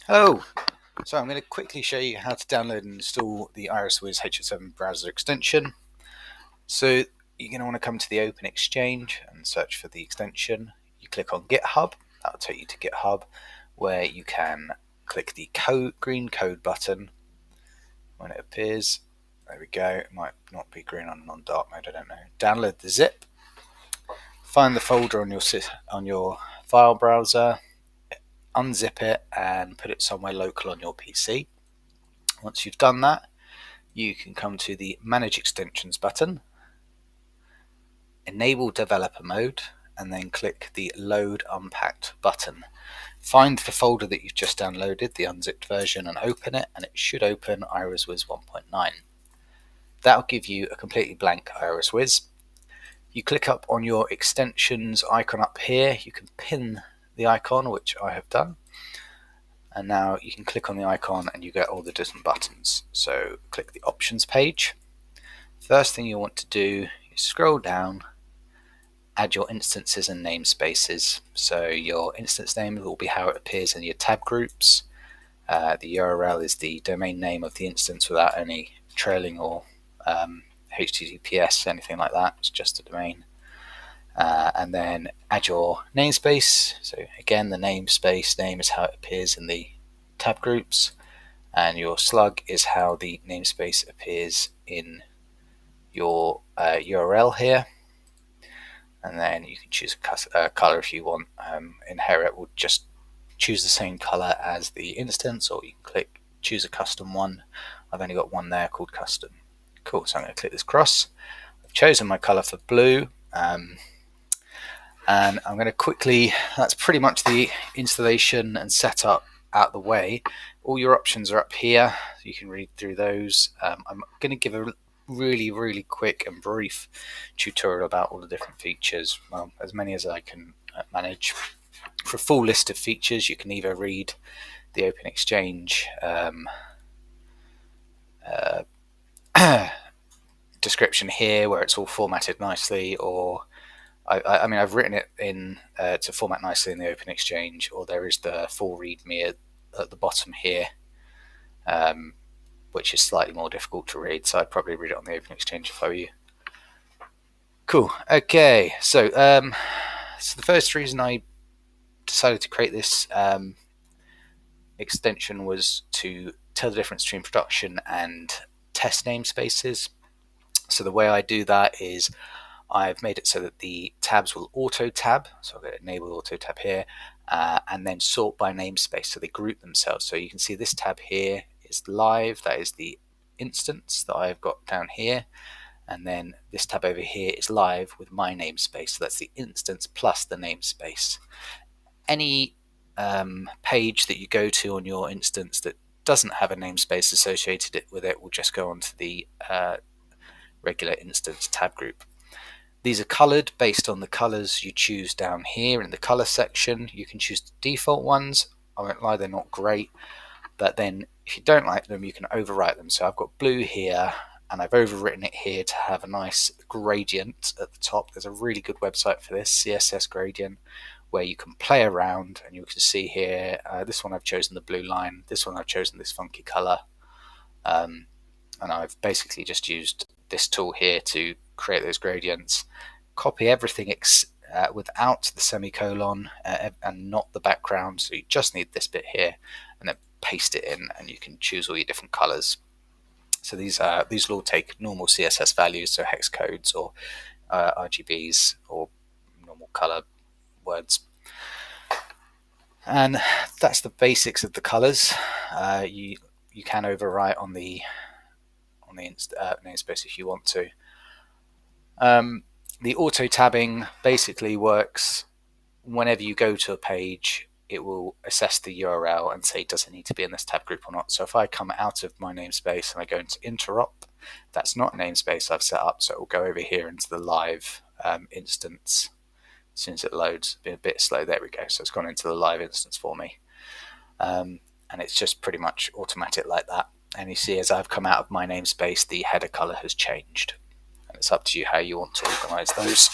Hello! So I'm going to quickly show you how to download and install the Iris WHIZ HL7 Browser Extension. So you're going to want to come to the Open Exchange and search for the extension. You click on GitHub, that'll take you to GitHub, where you can click the green code button when it appears. There we go, it might not be green on non-dark mode, I don't know. Download the zip, find the folder on your file browser, unzip it and put it somewhere local on your PC. Once you've done that, you can come to the Manage Extensions button, enable developer mode, and then click the Load Unpacked button. Find the folder that you've just downloaded, the unzipped version, and open it, and it should open Iris WHIZ 1.9. That'll give you a completely blank Iris WHIZ. You click up on your extensions icon up here, you can pin the icon, which I have done, and now you can click on the icon and you get all the different buttons. So click the options page. First thing you want to do is scroll down, add your instances and namespaces. So your instance name will be how it appears in your tab groups. The URL is the domain name of the instance without any trailing or HTTPS, anything like that. It's just a domain. And then add your namespace. So again, the namespace name is how it appears in the tab groups, and your slug is how the namespace appears in your URL here. And then you can choose a color if you want. Inherit will just choose the same color as the instance, or you can choose a custom one. I've only got one there called custom. Cool, so I'm going to click this cross. I've chosen my color for blue. And I'm going to quickly, that's pretty much the installation and setup out of the way. All your options are up here, so you can read through those. I'm going to give a really quick and brief tutorial about all the different features, well, as many as I can manage. For a full list of features, you can either read the Open Exchange description here, where it's all formatted nicely, or I mean, I've written it in to format nicely in the Open Exchange, or there is the full README at the bottom here, which is slightly more difficult to read, so I'd probably read it on the Open Exchange if I were you. Cool. Okay, so so the first reason I decided to create this extension was to tell the difference between production and test namespaces. So the way I do that is I've made it so that the tabs will auto tab, so I'll enable auto tab here, and then sort by namespace, so they group themselves. So you can see this tab here is live, that is the instance that I've got down here, and then this tab over here is live with my namespace, so that's the instance plus the namespace. Any page that you go to on your instance that doesn't have a namespace associated with it will just go onto the regular instance tab group. These are colored based on the colors you choose down here in the color section. You can choose the default ones. I won't lie, they're not great, but then if you don't like them, you can overwrite them. So I've got blue here, and I've overwritten it here to have a nice gradient at the top. There's a really good website for this, CSS Gradient, where you can play around, and you can see here, this one I've chosen the blue line, this one I've chosen this funky color, and I've basically just used this tool here to create those gradients. Copy everything without the semicolon and not the background, so you just need this bit here, and then paste it in, and you can choose all your different colors. So these will all take normal CSS values, so hex codes or RGBs or normal color words. And that's the basics of the colors. You can overwrite on the namespace if you want to. The auto tabbing basically works whenever you go to a page, it will assess the URL and say, does it need to be in this tab group or not? So if I come out of my namespace and I go into interop, that's not a namespace I've set up, so it will go over here into the live instance. As soon as it loads, been a bit slow, there we go. So it's gone into the live instance for me. And it's just pretty much automatic like that. And you see as I've come out of my namespace, the header color has changed. And it's up to you how you want to organize those.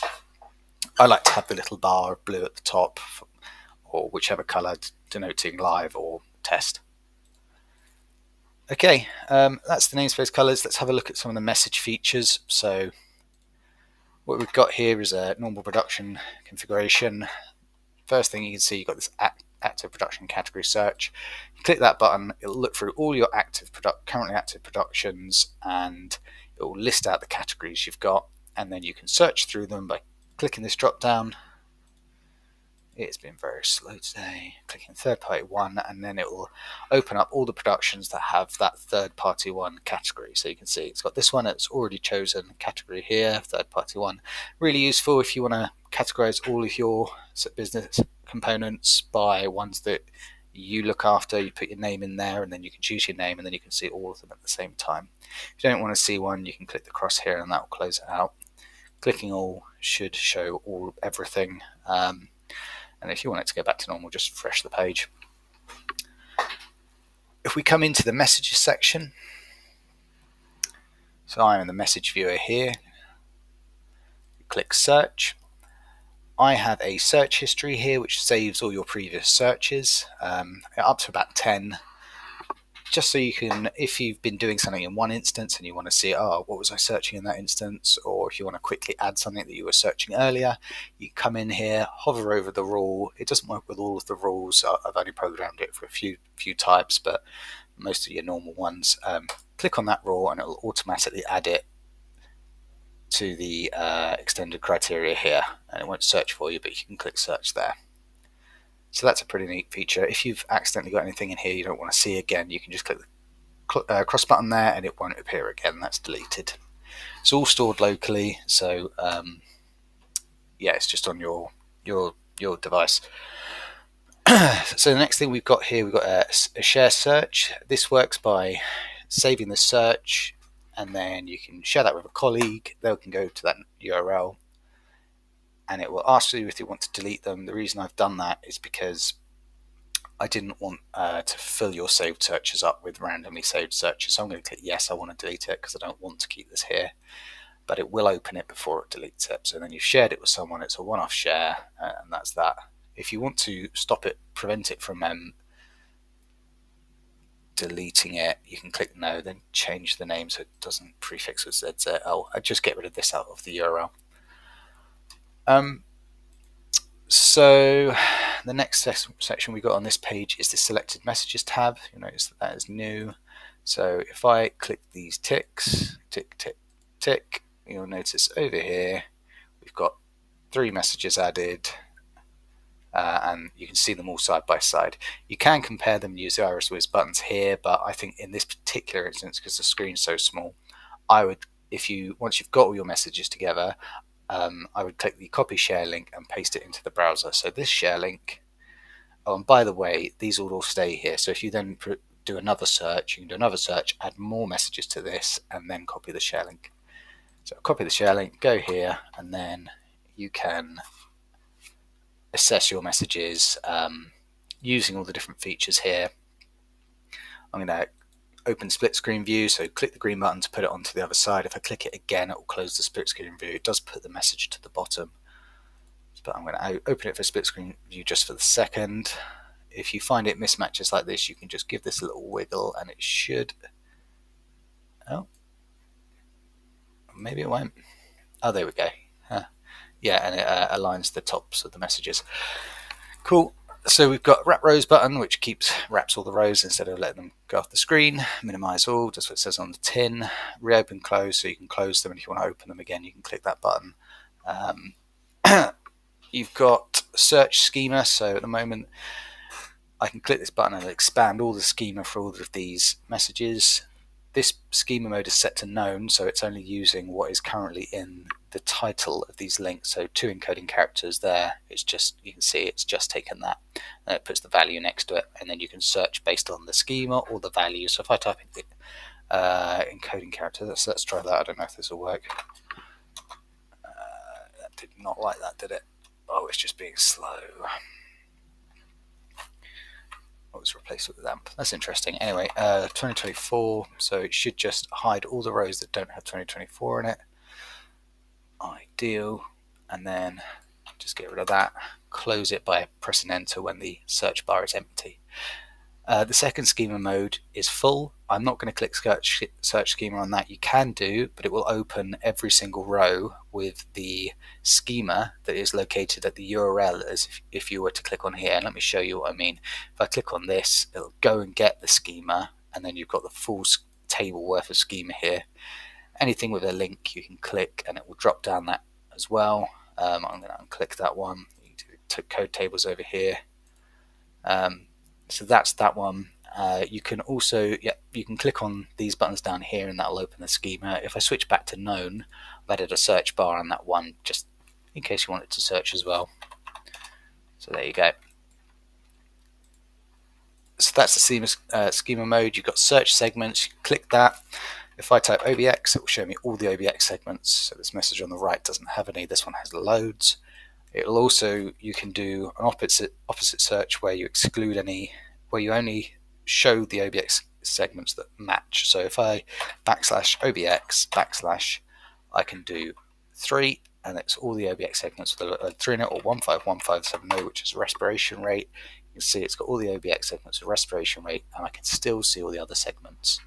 I like to have the little bar of blue at the top, or whichever color denoting live or test. Okay, that's the namespace colors. Let's have a look at some of the message features. So what we've got here is a normal production configuration. First thing you can see, you've got this active production category search. You click that button, it'll look through all your currently active productions, and it will list out the categories you've got, and then you can search through them by clicking this drop down. It's been very slow today. Clicking third party one, and then it will open up all the productions that have that third party one category. So you can see it's got this one, it's already chosen category here, third party one. Really useful if you want to categorize all of your business components by ones that you look after. You put your name in there, and then you can choose your name, and then you can see all of them at the same time. If you don't want to see one, you can click the cross here, and that will close it out. Clicking all should show everything. And if you want it to go back to normal, just refresh the page. If we come into the messages section, so I'm in the message viewer here, click search. I have a search history here which saves all your previous searches, up to about 10. Just so you can, if you've been doing something in one instance and you want to see, oh, what was I searching in that instance, or if you want to quickly add something that you were searching earlier, you come in here, hover over the rule. It doesn't work with all of the rules. I've only programmed it for a few types, but most of your normal ones. Click on that rule and it will automatically add it to the extended criteria here, and it won't search for you, but you can click search there. So that's a pretty neat feature. If you've accidentally got anything in here you don't want to see again, you can just click the cross button there and it won't appear again. That's deleted. It's all stored locally, so yeah, it's just on your device. So the next thing we've got here, we've got a share search. This works by saving the search, and then you can share that with a colleague. They can go to that URL, and it will ask you if you want to delete them. The reason I've done that is because I didn't want to fill your saved searches up with randomly saved searches. So I'm going to click yes, I want to delete it because I don't want to keep this here. But it will open it before it deletes it. So then you've shared it with someone, it's a one-off share, and that's that. If you want to stop it, prevent it from deleting it, you can click no, then change the name so it doesn't prefix with ZZL. I'd just get rid of this out of the URL. So the next section we got on this page is the selected messages tab. You'll notice that is new. So if I click these ticks, tick, tick, tick, you'll notice over here we've got 3 messages added, and you can see them all side by side. You can compare them and use the Iris WHIZ buttons here, but I think in this particular instance, because the screen's so small, I would, once you've got all your messages together, I would click the copy share link and paste it into the browser. So this share link, oh, and by the way, these will all stay here. So if you then do another search, you can do another search, add more messages to this, and then copy the share link. So copy the share link, go here, and then you can assess your messages using all the different features here. I'm going to open split screen view, so click the green button to put it onto the other side. If I click it again, it will close the split screen view. It does put the message to the bottom, but I'm going to open it for split screen view just for the second. If you find it mismatches like this, you can just give this a little wiggle and it should, oh, maybe it won't. Oh, there we go. Yeah, and it aligns the tops of the messages. Cool. So we've got wrap rows button, which wraps all the rows instead of letting them go off the screen. Minimize all, just what it says on the tin. Reopen, close, so you can close them, and if you want to open them again, you can click that button. You've got search schema, so at the moment I can click this button and it'll expand all the schema for all of these messages. This schema mode is set to known, so it's only using what is currently in the title of these links. So 2 encoding characters there. It's just, you can see it's just taken that, and it puts the value next to it, and then you can search based on the schema or the value. So if I type in the encoding character, let's try that. I don't know if this will work. That did not like that, did it? Oh, it's just being slow. Was replaced with a lamp. That's interesting. Anyway, 2024, so it should just hide all the rows that don't have 2024 in it. Ideal. And then just get rid of that. Close it by pressing enter when the search bar is empty. The second schema mode is full. I'm not going to click search schema on that. You can do, but it will open every single row with the schema that is located at the URL as if you were to click on here. And let me show you what I mean. If I click on this, it'll go and get the schema, and then you've got the full table worth of schema here. Anything with a link you can click and it will drop down that as well. I'm going to unclick that one. You can do code tables over here. So that's that one. You can also, you can click on these buttons down here and that'll open the schema. If I switch back to known, I've added a search bar on that one just in case you wanted to search as well. So there you go. So that's the schema mode. You've got search segments. You click that. If I type OBX, it will show me all the OBX segments. So this message on the right doesn't have any. This one has loads. It'll also, you can do an opposite search where you exclude any, where you only show the OBX segments that match. So if I /OBX/ I can do 3, and it's all the OBX segments with a 3 in it, or 151570, which is respiration rate. You can see it's got all the OBX segments with respiration rate, and I can still see all the other segments.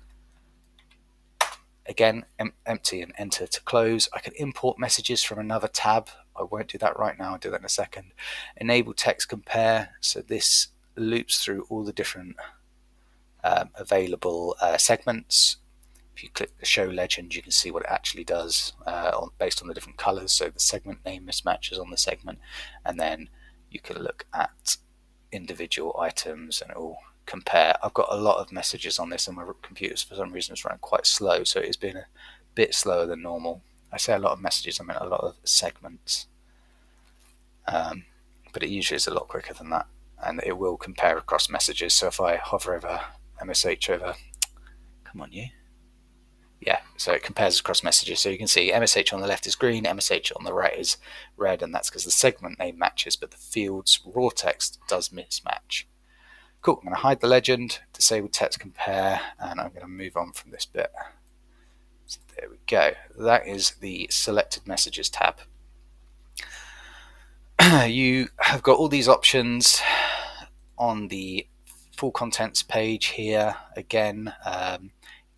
Again, empty and enter to close. I can import messages from another tab. I won't do that right now, I'll do that in a second. Enable text compare, so this loops through all the different available segments. If you click the show legend, you can see what it actually does based on the different colors. So the segment name mismatches on the segment, and then you can look at individual items and it will compare. I've got a lot of messages on this and my computer's for some reason is running quite slow, so it's been a bit slower than normal. I say a lot of messages, I mean a lot of segments, but it usually is a lot quicker than that, and it will compare across messages. So if I hover over MSH over, come on you, yeah, so it compares across messages. So you can see MSH on the left is green, MSH on the right is red, and that's because the segment name matches, but the field's raw text does mismatch. Cool, I'm going to hide the legend, disable text compare, and I'm going to move on from this bit. So there we go. That is the selected messages tab. You have got all these options on the full contents page here. Again,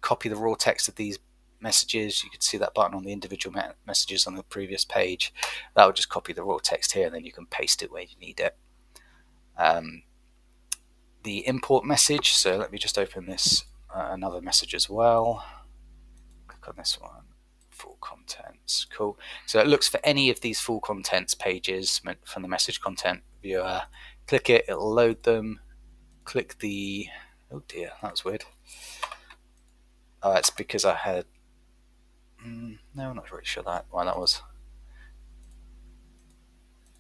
copy the raw text of these messages. You can see that button on the individual messages on the previous page. That will just copy the raw text here, and then you can paste it where you need it. The import message, so let me just open this another message as well. Click on this one, full contents, cool. So it looks for any of these full contents pages from the message content viewer. Click it, it'll load them. Click the, oh dear, that's weird. Oh, it's because I had, no, I'm not really sure why that was.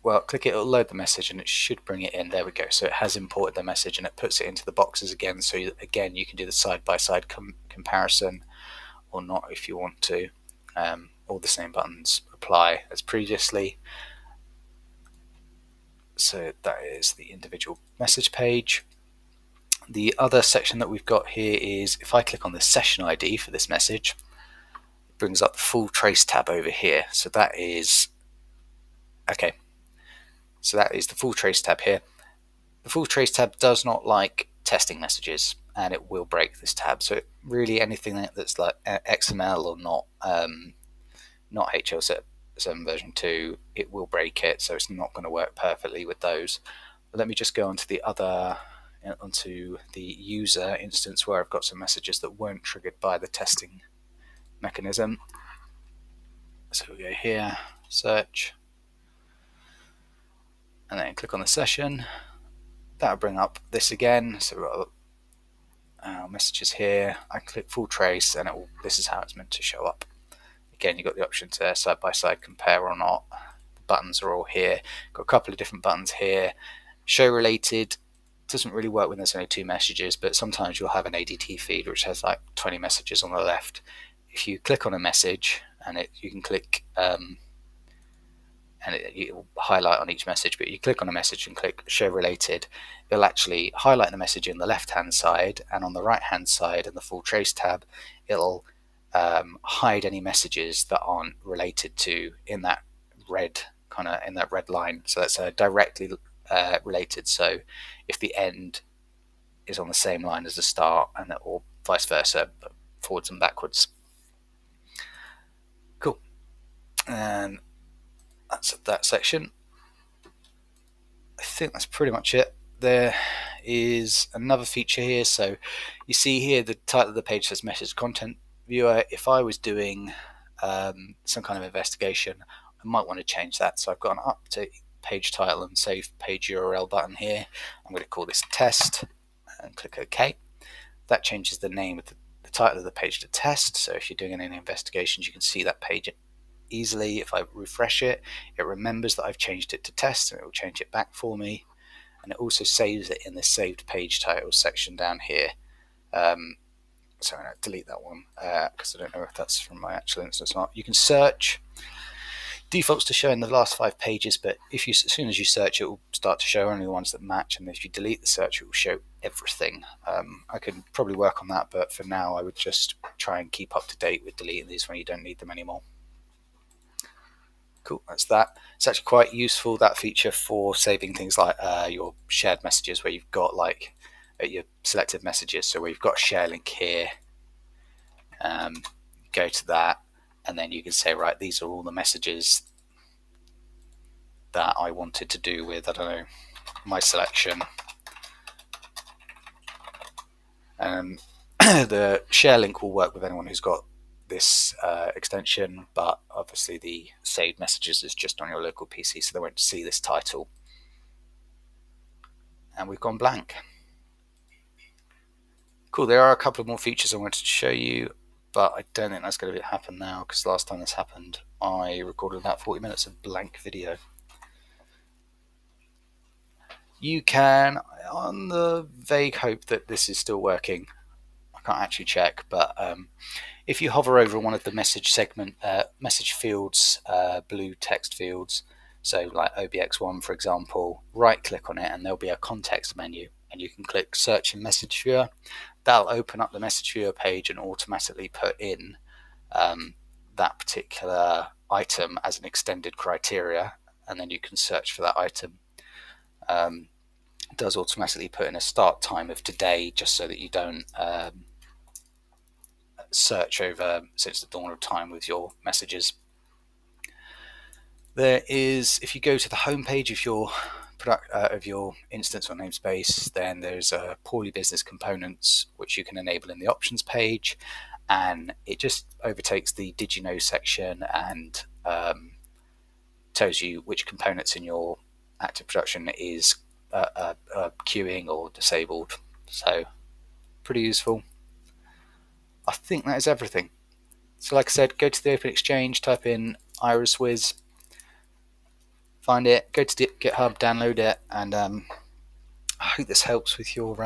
Well, click it, it'll load the message and it should bring it in. There we go. So it has imported the message and it puts it into the boxes again. So again, you can do the side-by-side comparison or not if you want to. All the same buttons apply as previously. So that is the individual message page. The other section that we've got here is if I click on the session ID for this message, it brings up the full trace tab over here. So that is, okay. So that is the full trace tab here. The full trace tab does not like testing messages and it will break this tab. So really anything that's like XML or not HL7 version 2, it will break it. So it's not going to work perfectly with those. But let me just go onto onto the user instance where I've got some messages that weren't triggered by the testing mechanism. So we go here, search, and then click on the session. That'll bring up this again. So we've got our messages here. I click full trace and this is how it's meant to show up. Again, you've got the option to side-by-side compare or not. The buttons are all here. Got a couple of different buttons here. Show related doesn't really work when there's only 2 messages, but sometimes you'll have an ADT feed which has like 20 messages on the left. If you click on a message and you can click and it'll highlight on each message, but you click on a message and click show related, it'll actually highlight the message in the left hand side, and on the right hand side in the full trace tab it'll hide any messages that aren't related to in that red line. So that's directly related. So if the end is on the same line as the start, and or vice versa, forwards and backwards. Cool. And that's that section. I think that's pretty much it. There is another feature here. So you see here the title of the page says Message Content Viewer. If I was doing some kind of investigation, I might want to change that. So I've got an update page title and save page URL button here. I'm going to call this test and click OK. That changes the name of the title of the page to test. So if you're doing any investigations, you can see that page easily. If I refresh it, it remembers that I've changed it to test, and it will change it back for me. And it also saves it in the saved page titles section down here. So I'm going to delete that one because I don't know if that's from my actual instance or not. You can search. Defaults to show in the last 5 pages, but if you, as soon as you search, it will start to show only the ones that match, and if you delete the search, it will show everything. I could probably work on that, but for now I would just try and keep up to date with deleting these when you don't need them anymore. Cool, that's that. It's actually quite useful, that feature, for saving things like your shared messages, where you've got like your selected messages. So where you've got a share link here, go to that, and then you can say, right, these are all the messages that I wanted to do with, I don't know, my selection. The share link will work with anyone who's got this extension, but obviously the saved messages is just on your local PC, so they won't see this title. And we've gone blank. Cool, there are a couple of more features I wanted to show you, but I don't think that's going to happen now, because last time this happened I recorded about 40 minutes of blank video. You can, on the vague hope that this is still working, I can't actually check, but if you hover over one of the message segment, message fields, blue text fields, so like OBX1 for example, right click on it and there'll be a context menu, and you can click search in message viewer. That'll open up the message viewer page and automatically put in that particular item as an extended criteria, and then you can search for that item. It does automatically put in a start time of today, just so that you don't search over since the dawn of time with your messages. There is, if you go to the home page of your instance or namespace, then there's poorly business components, which you can enable in the options page, and it just overtakes the did you know section and tells you which components in your active production is queuing or disabled. So pretty useful. I think that is everything. So like I said, go to the Open Exchange, type in Iris WHIZ, find it, go to GitHub, download it, and I hope this helps with your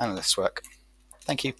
analyst work. Thank you.